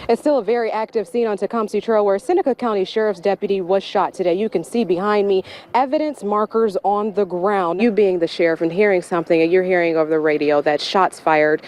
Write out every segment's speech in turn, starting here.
It's still a very active scene on Tecumseh Trail where Seneca County Sheriff's deputy was shot today. You can see behind me evidence markers on the ground. You being the sheriff and hearing something, and you're hearing over the radio that shots fired,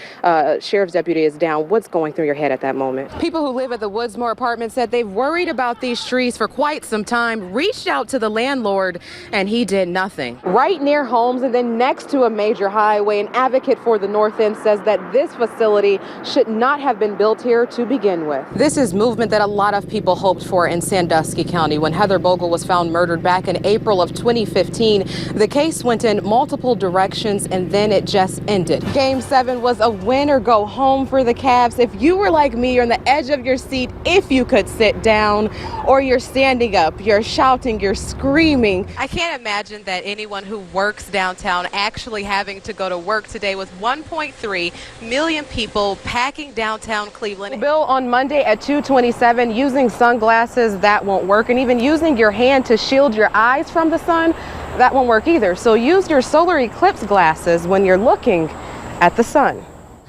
sheriff's deputy is down. What's going through your head at that moment? People who live at the Woodsmore apartment said they've worried about these trees for quite some time, reached out to the landlord, and he did nothing. Right near homes and then next to a major highway, an advocate for the North End says that this facility should not have been built here to begin with. This is movement that a lot of people hoped for in Sandusky County. When Heather Bogle was found murdered back in April of 2015, the case went in multiple directions and then it just ended. Game 7 was a win or go home for the Cavs. If you were like me, you're on the edge of your seat if you could sit down, or you're standing up, you're shouting, you're screaming. I can't imagine that anyone who works downtown actually having to go to work today with 1.3 million people packing downtown Cleveland. Bill on Monday at 2:27, using sunglasses, that won't work, and even using your hand to shield your eyes from the sun, that won't work either. So use your solar eclipse glasses when you're looking at the sun.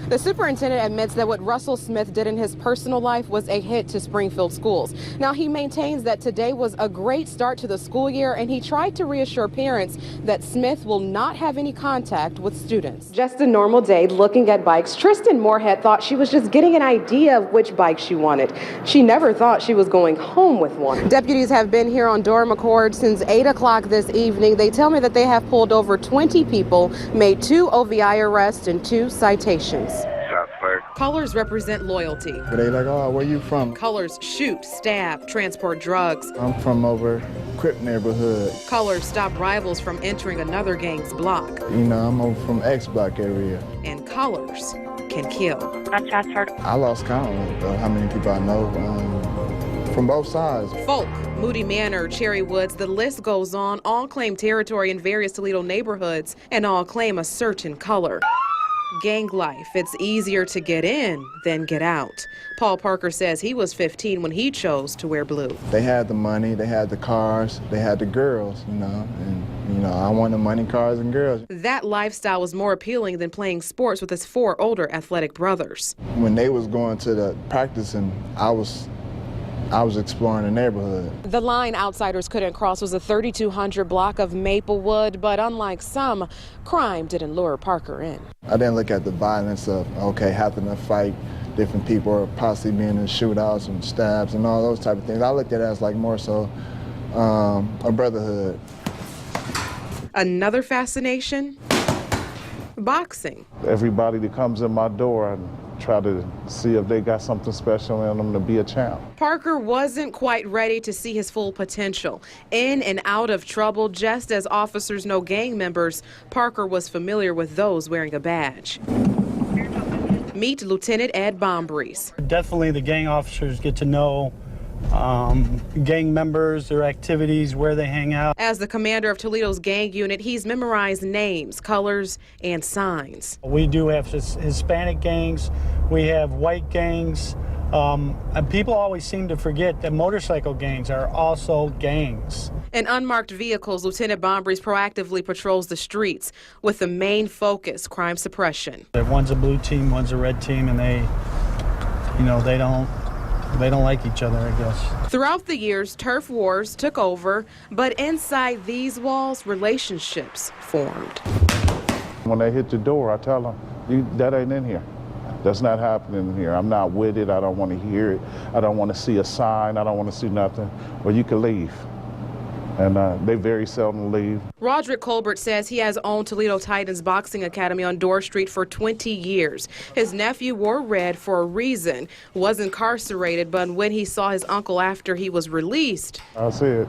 The superintendent admits that what Russell Smith did in his personal life was a hit to Springfield schools. Now, he maintains that today was a great start to the school year, and he tried to reassure parents that Smith will not have any contact with students. Just a normal day looking at bikes. Tristan Moorhead thought she was just getting an idea of which bike she wanted. She never thought she was going home with one. Deputies have been here on Durham Accord since 8 o'clock this evening. They tell me that they have pulled over 20 people, made 2 OVI arrests and 2 citations. Colors represent loyalty. They like, oh, where you from? Colors shoot, stab, transport drugs. I'm from over Crip neighborhood. Colors stop rivals from entering another gang's block. You know, I'm over from X block area. And colors can kill. I lost count of how many people I know from both sides. Folk, Moody Manor, Cherry Woods, the list goes on, all claim territory in various Toledo neighborhoods and all claim a certain color. Gang life, it's easier to get in than get out. Paul Parker says he was 15 when he chose to wear blue. They had the money, they had the cars, they had the girls, and I wanted money, cars, and girls. That lifestyle was more appealing than playing sports with his 4 older athletic brothers. When they was going to the practicing, I was exploring the neighborhood. The line outsiders couldn't cross was a 3200 block of Maplewood, but unlike some, crime didn't lure Parker in. I didn't look at the violence of, having to fight different people or possibly being in shootouts and stabs and all those type of things. I looked at it as like more so a brotherhood. Another fascination? Boxing. Everybody that comes in my door, I try to see if they got something special in them to be a champ. Parker wasn't quite ready to see his full potential. In and out of trouble, just as officers know gang members, Parker was familiar with those wearing a badge. Meet Lieutenant Ed Bombries. Definitely the gang officers get to know gang members, their activities, where they hang out. As the commander of Toledo's gang unit, he's memorized names, colors, and signs. We do have Hispanic gangs, we have white gangs, and people always seem to forget that motorcycle gangs are also gangs. In unmarked vehicles, Lieutenant Bombries proactively patrols the streets with the main focus, crime suppression. One's a blue team, one's a red team, and they don't like each other, I guess. Throughout the years, turf wars took over, but inside these walls, relationships formed. When they hit the door, I tell them, that ain't in here. That's not happening here. I'm not with it. I don't want to hear it. I don't want to see a sign. I don't want to see nothing. Well, you can leave. And they very seldom leave. Roderick Colbert says he has owned Toledo Titans Boxing Academy on Dorr Street for 20 years. His nephew wore red for a reason, was incarcerated, but when he saw his uncle after he was released, I said,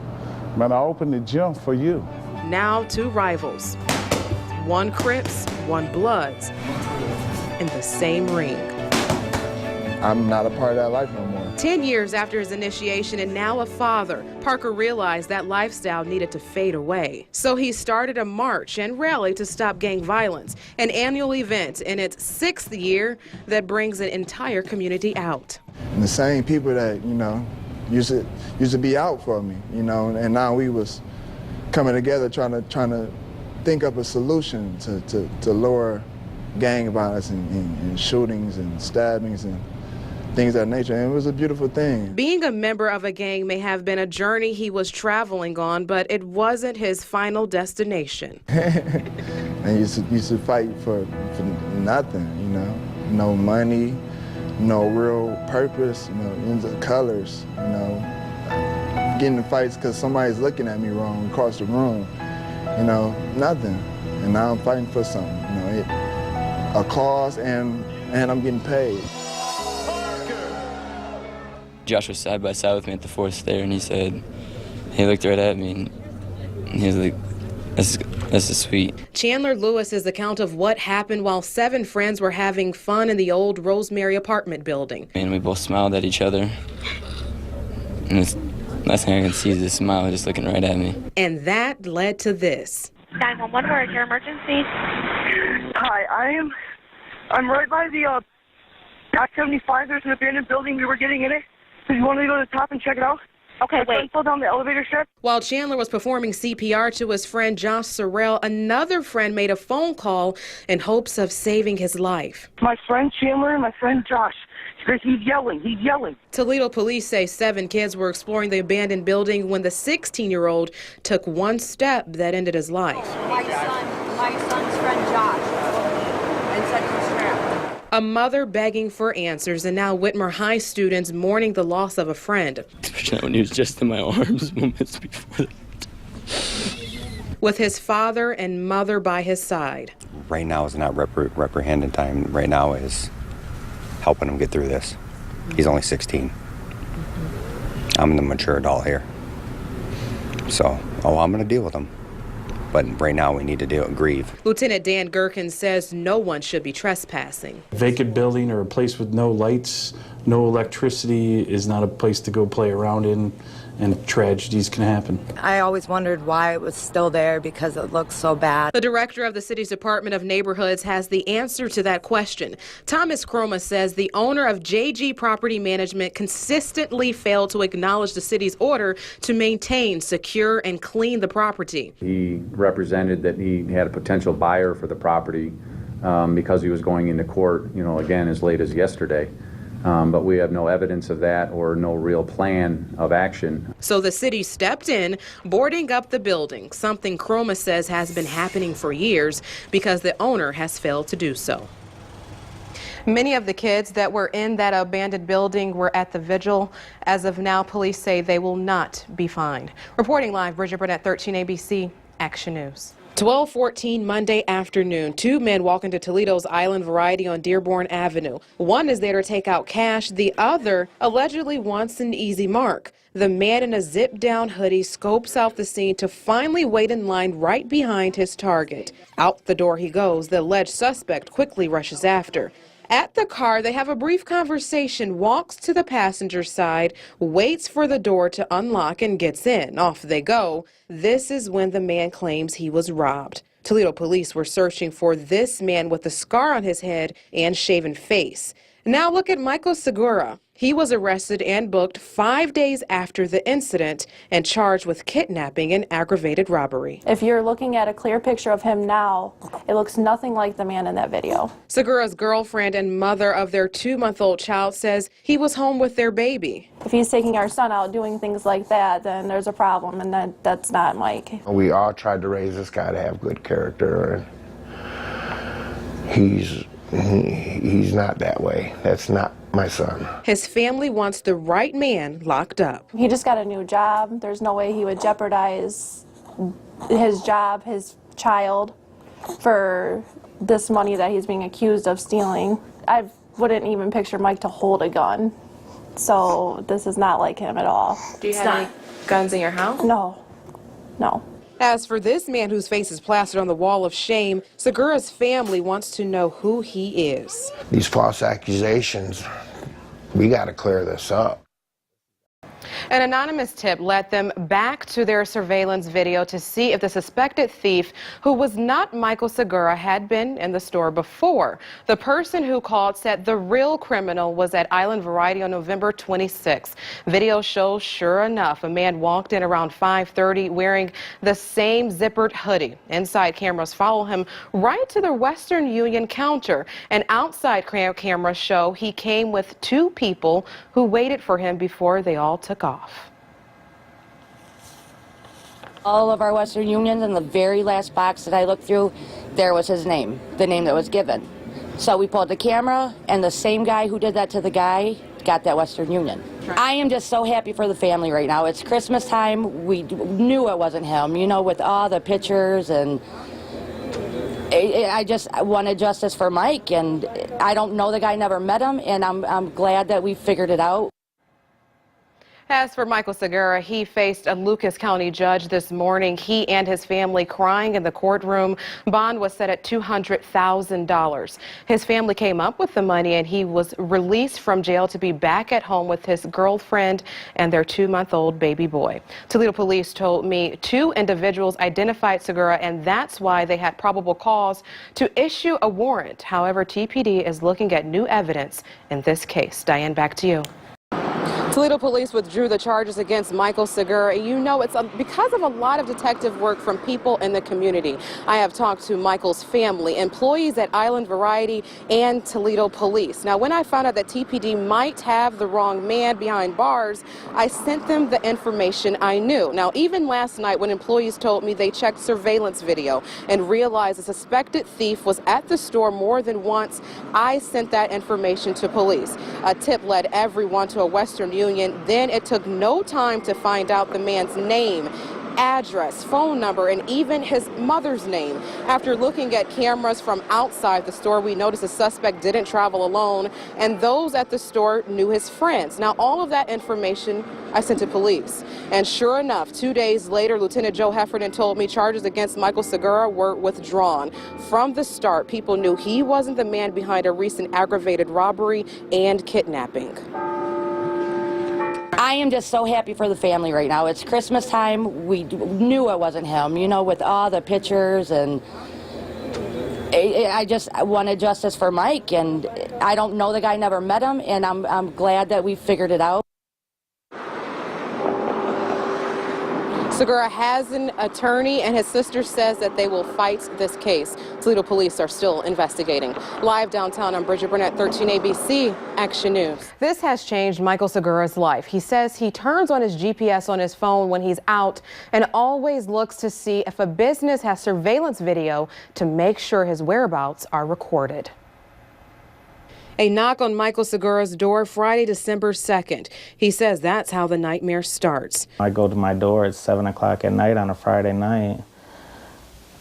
man, I opened the gym for you. Now 2 rivals, one Crips, one Bloods, in the same ring. I'm not a part of that life no more. 10 years after his initiation and now a father, Parker realized that lifestyle needed to fade away. So he started a march and rally to stop gang violence, an annual event in its 6th year that brings an entire community out. And the same people that, used to be out for me, and now we was coming together trying to think up a solution to lower gang violence and shootings and stabbings and things of that nature. And it was a beautiful thing. Being a member of a gang may have been a journey he was traveling on, but it wasn't his final destination. And used to fight for nothing, you know, no money, no real purpose, you know, ends of colors, you know, getting in fights because somebody's looking at me wrong across the room, you know, nothing. And now I'm fighting for something, you know, a cause, and I'm getting paid. Josh was side by side with me at the fourth stair, and he looked right at me, and he was like, this is sweet. Chandler Lewis's account of what happened while 7 friends were having fun in the old Rosemary apartment building. And we both smiled at each other, and the last thing I can see is this smile just looking right at me. And that led to this. 911, where is your emergency? Hi, I'm right by the Act 75. There's an abandoned building. We were getting in it. So you want to go to the top and check it out? Okay, wait. Fell down the elevator shaft. While Chandler was performing CPR to his friend Josh Sorrell, another friend made a phone call in hopes of saving his life. My friend Chandler and my friend Josh. He's yelling. Toledo police say 7 kids were exploring the abandoned building when the 16-year-old took one step that ended his life. My son's friend Josh and said he was trapped. A mother begging for answers, and now Whitmer High students mourning the loss of a friend. Especially when he was just in my arms moments before that. With his father and mother by his side. Right now is not reprehending time. Right now is helping him get through this. He's only 16. I'm the mature adult here. So, I'm going to deal with him. But right now we need to grieve. Lieutenant Dan Gherkin says no one should be trespassing. A vacant building or a place with no lights, no electricity is not a place to go play around in, and tragedies can happen. I always wondered why it was still there because it looks so bad. The director of the city's Department of Neighborhoods has the answer to that question. Thomas Croma says the owner of JG Property Management consistently failed to acknowledge the city's order to maintain, secure, and clean the property. He represented that he had a potential buyer for the property because he was going into court, again, as late as yesterday. But we have no evidence of that or no real plan of action. So the city stepped in, boarding up the building, something Croma says has been happening for years because the owner has failed to do so. Many of the kids that were in that abandoned building were at the vigil. As of now, police say they will not be fined. Reporting live, Brigette Burnett, 13 ABC, Action News. 12:14 Monday afternoon, 2 men walk into Toledo's Island Variety on Dearborn Avenue. One is there to take out cash. The other allegedly wants an easy mark. The man in a zip-down hoodie scopes out the scene to finally wait in line right behind his target. Out the door he goes. The alleged suspect quickly rushes after. At the car, they have a brief conversation, walks to the passenger side, waits for the door to unlock, and gets in. Off they go. This is when the man claims he was robbed. Toledo police were searching for this man with a scar on his head and shaven face. Now look at Michael Segura. He was arrested and booked 5 days after the incident and charged with kidnapping and aggravated robbery. If you're looking at a clear picture of him now, it looks nothing like the man in that video. Segura's girlfriend and mother of their 2-month-old child says he was home with their baby. If he's taking our son out doing things like that, then there's a problem, and that's not Mike. We all tried to raise this guy to have good character, and he's not that way. That's not my son. His family wants the right man locked up. He just got a new job. There's no way he would jeopardize his job, his child, for this money that he's being accused of stealing. I wouldn't even picture Mike to hold a gun. So this is not like him at all. Do you have any guns in your house? No. No. As for this man whose face is plastered on the wall of shame, Segura's family wants to know who he is. These false accusations, we got to clear this up. An anonymous tip led them back to their surveillance video to see if the suspected thief, who was not Michael Segura, had been in the store before. The person who called said the real criminal was at Island Variety on November 26. Video shows, sure enough, a man walked in around 5:30 wearing the same zippered hoodie. Inside cameras follow him right to the Western Union counter. And outside cameras show he came with two people who waited for him before they all took off. All of our Western Unions, in the very last box that I looked through, there was his name, the name that was given. So we pulled the camera, and the same guy who did that to the guy got that Western Union. I am just so happy for the family right now. It's Christmas time. We knew it wasn't him, you know, with all the pictures, and I just wanted justice for Mike, and I don't know the guy, never met him, and I'm glad that we figured it out. As for Michael Segura, he faced a Lucas County judge this morning. He and his family crying in the courtroom. Bond was set at $200,000. His family came up with the money, and he was released from jail to be back at home with his girlfriend and their 2-month-old baby boy. Toledo police told me 2 individuals identified Segura, and that's why they had probable cause to issue a warrant. However, TPD is looking at new evidence in this case. Diane, back to you. Toledo police withdrew the charges against Michael Segura. You know, it's because of a lot of detective work from people in the community. I have talked to Michael's family, employees at Island Variety, and Toledo police. Now, when I found out that TPD might have the wrong man behind bars, I sent them the information I knew. Now, even last night when employees told me they checked surveillance video and realized a suspected thief was at the store more than once, I sent that information to police. A tip led everyone to a Western Union. Then it took no time to find out the man's name, address, phone number, and even his mother's name. After looking at cameras from outside the store, we noticed the suspect didn't travel alone, and those at the store knew his friends. Now, all of that information I sent to police. And sure enough, 2 days later, Lieutenant Joe Heffernan told me charges against Michael Segura were withdrawn. From the start, people knew he wasn't the man behind a recent aggravated robbery and kidnapping. I am just so happy for the family right now. It's Christmas time. We knew it wasn't him, you know, with all the pictures, and I just wanted justice for Mike, and I don't know the guy, never met him, and I'm glad that we figured it out. Segura has an attorney, and his sister says that they will fight this case. Toledo police are still investigating. Live downtown, I'm Brigette Burnett, 13 ABC Action News. This has changed Michael Segura's life. He says he turns on his GPS on his phone when he's out and always looks to see if a business has surveillance video to make sure his whereabouts are recorded. A knock on Michael Segura's door Friday, December 2nd. He says that's how the nightmare starts. I go to my door at 7 o'clock at night on a Friday night,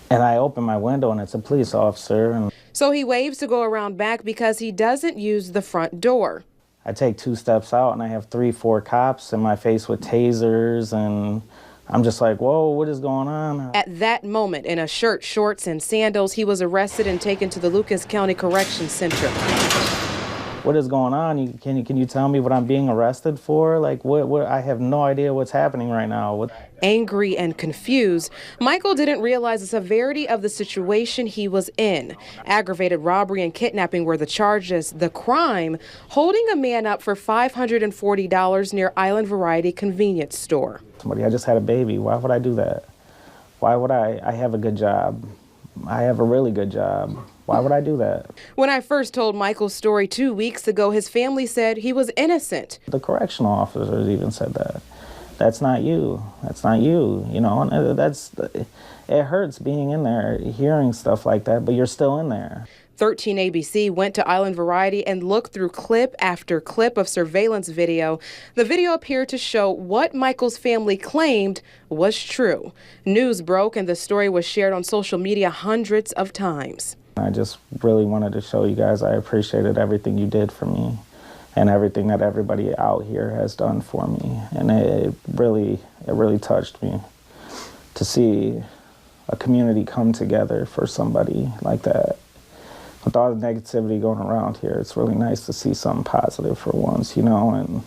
and I open my window and it's a police officer. So he waves to go around back because he doesn't use the front door. I take 2 steps out and I have 3, 4 cops in my face with tasers, and I'm just like, whoa, what is going on? At that moment, in a shirt, shorts, and sandals, he was arrested and taken to the Lucas County Corrections Center. What is going on? Can you tell me what I'm being arrested for? Like, what? I have no idea what's happening right now. Angry and confused, Michael didn't realize the severity of the situation he was in. Aggravated robbery and kidnapping were the charges. The crime, holding a man up for $540 near Island Variety convenience store. I just had a baby. Why would I do that? Why would I have a good job. I have a really good job. Why would I do that? When I first told Michael's story 2 weeks ago, his family said he was innocent. The correctional officers even said that. That's not you. That's not you. You know, and it hurts being in there, hearing stuff like that, but you're still in there. 13 ABC went to Island Variety and looked through clip after clip of surveillance video. The video appeared to show what Michael's family claimed was true. News broke and the story was shared on social media hundreds of times. I just really wanted to show you guys I appreciated everything you did for me and everything that everybody out here has done for me. And it really touched me to see a community come together for somebody like that. With all the negativity going around here, it's really nice to see something positive for once, you know, and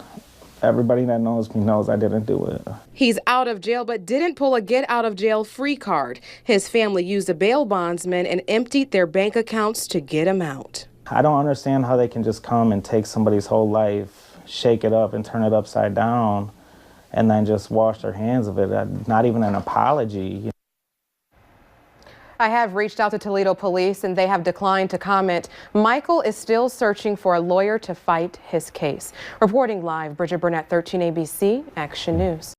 Everybody that knows me knows I didn't do it. He's out of jail but didn't pull a get out of jail free card. His family used a bail bondsman and emptied their bank accounts to get him out. I don't understand how they can just come and take somebody's whole life, shake it up and turn it upside down, and then just wash their hands of it. Not even an apology. I have reached out to Toledo police and they have declined to comment. Michael is still searching for a lawyer to fight his case. Reporting live, Brigette Burnett, 13 ABC Action News.